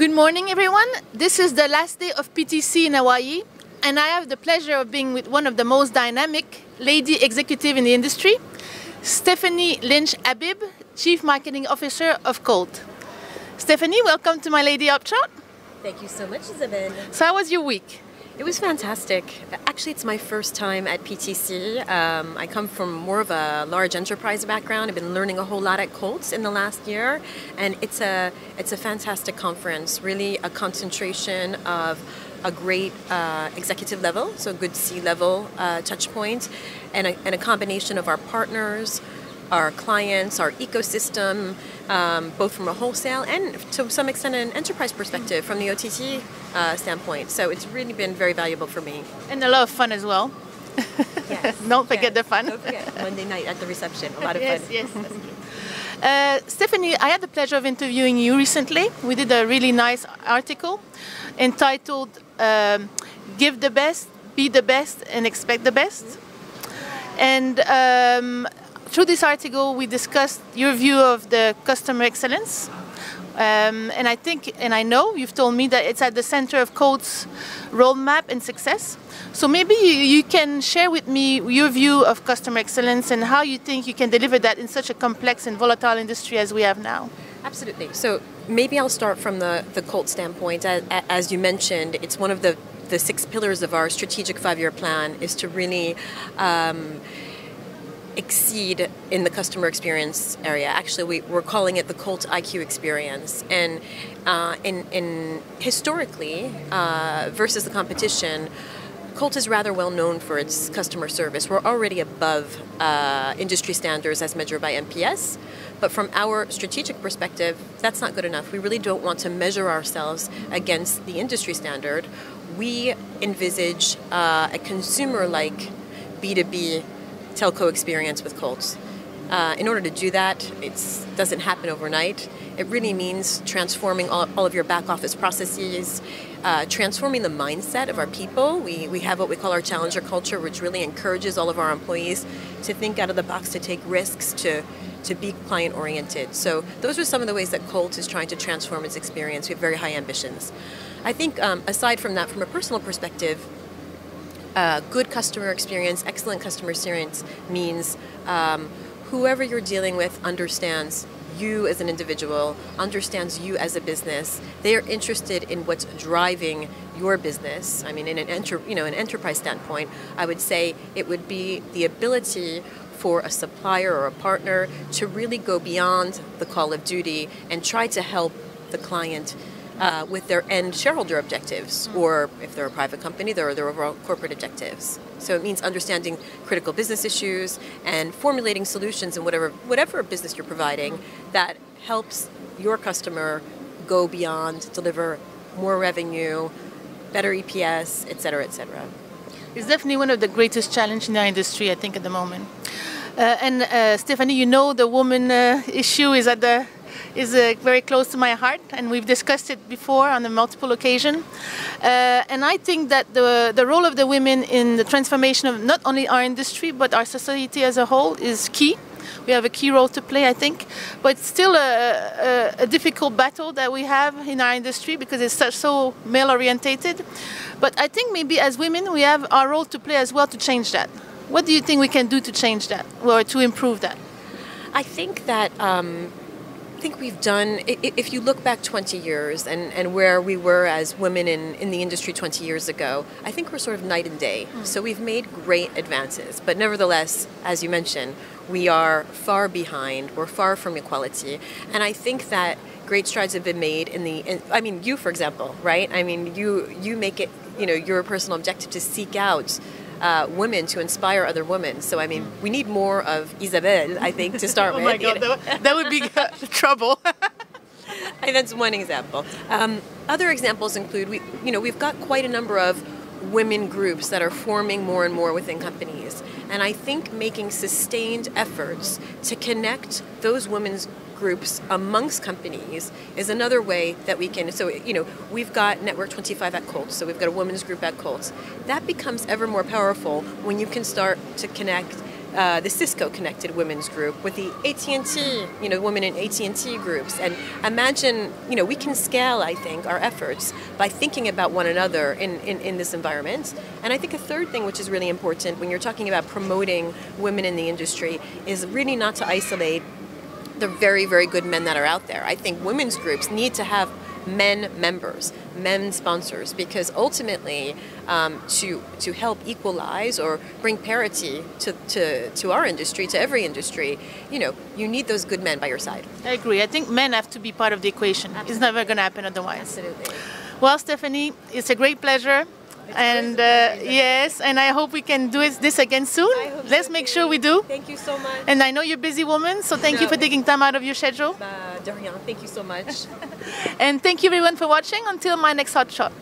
Good morning, everyone. This is the last day of PTC in Hawaii, and I have the pleasure of being with one of the most dynamic lady executive in the industry, Stephanie Lynch-Habib, Chief Marketing Officer of Colt. Stephanie, welcome to my Lady HotShot. Thank you so much, Isabelle. So how was your week? It was fantastic. Actually, it's my first time at PTC. I come from more of a large enterprise background. I've been learning a whole lot at Colt in the last year, and it's a fantastic conference. Really, a concentration of a great executive level, so a good C-level touch point, and a combination of our partners, our clients, our ecosystem, both from a wholesale and to some extent an enterprise perspective from the OTT standpoint. So it's really been very valuable for me. And a lot of fun as well. Yes. Don't forget the fun. Don't forget Monday night at the reception. A lot of Yes, fun. yes, that's true. Stephanie, I had the pleasure of interviewing you recently. We did a really nice article entitled Give the Best, Be the Best, and Expect the Best. And through this article, we discussed your view of the customer excellence. And I think, and I know you've told me that it's at the center of Colt's roadmap and success. So maybe you can share with me your view of customer excellence and how you think you can deliver that in such a complex and volatile industry as we have now. Absolutely. So maybe I'll start from the Colt standpoint. As you mentioned, it's one of the 6 pillars of our strategic 5-year plan is to really exceed in the customer experience area. Actually, we're calling it the Colt IQ experience. And in historically, versus the competition, Colt is rather well known for its customer service. We're already above industry standards as measured by NPS. But from our strategic perspective, that's not good enough. We really don't want to measure ourselves against the industry standard. We envisage a consumer-like B2B telco experience with Colt. In order to do that, it doesn't happen overnight. It really means transforming all of your back office processes, transforming the mindset of our people. We have what we call our challenger culture, which really encourages all of our employees to think out of the box, to take risks, to be client oriented. So those are some of the ways that Colt is trying to transform its experience. We have very high ambitions. I think aside from that, from a personal perspective, good customer experience, excellent customer experience means whoever you're dealing with understands you as an individual, understands you as a business. They are interested in what's driving your business. I mean, in an enterprise standpoint, I would say it would be the ability for a supplier or a partner to really go beyond the call of duty and try to help the client with their end shareholder objectives, or if they're a private company, their overall corporate objectives. So it means understanding critical business issues and formulating solutions in whatever business you're providing that helps your customer go beyond, deliver more revenue, better EPS, et cetera, et cetera. It's definitely one of the greatest challenges in our industry, I think, at the moment. Stephanie, you know the woman issue is very close to my heart, and we've discussed it before on a multiple occasion. And I think that the role of the women in the transformation of not only our industry but our society as a whole is key. We have a key role to play, I think, but it's still a difficult battle that we have in our industry because it's so male-orientated. But I think maybe as women we have our role to play as well to change that. What do you think we can do to change that or to improve that? I think that we've done, if you look back 20 years and where we were as women in the industry 20 years ago, I think we're sort of night and day. So we've made great advances, but nevertheless, as you mentioned, we are far behind, we're far from equality. And I think that great strides have been made I mean, you, for example, right? I mean, you make it, your personal objective to seek out women to inspire other women. So, I mean, we need more of Isabelle, I think, to start with. Oh my God, that would be trouble. And that's one example. Other examples include, we've got quite a number of women groups that are forming more and more within companies. And I think making sustained efforts to connect those women's groups amongst companies is another way that we can. So, we've got Network 25 at Colt, so we've got a women's group at Colt. That becomes ever more powerful when you can start to connect the Cisco connected women's group, with the AT&T, women in AT&T groups. And imagine, we can scale, I think, our efforts by thinking about one another in this environment. And I think a third thing which is really important when you're talking about promoting women in the industry is really not to isolate the very, very good men that are out there. I think women's groups need to have men members, men sponsors, because ultimately to help equalize or bring parity to our industry, to every industry, you need those good men by your side. I agree. I think men have to be part of the equation. Absolutely. It's never going to happen otherwise. Absolutely. Well, Stephanie, it's a great pleasure. And yes, and I hope we can do this again soon. Let's make sure we do. Thank you so much. And I know you're a busy woman, so thank you for taking time out of your schedule. De rien. Thank you so much. And thank you everyone for watching. Until my next hot shot.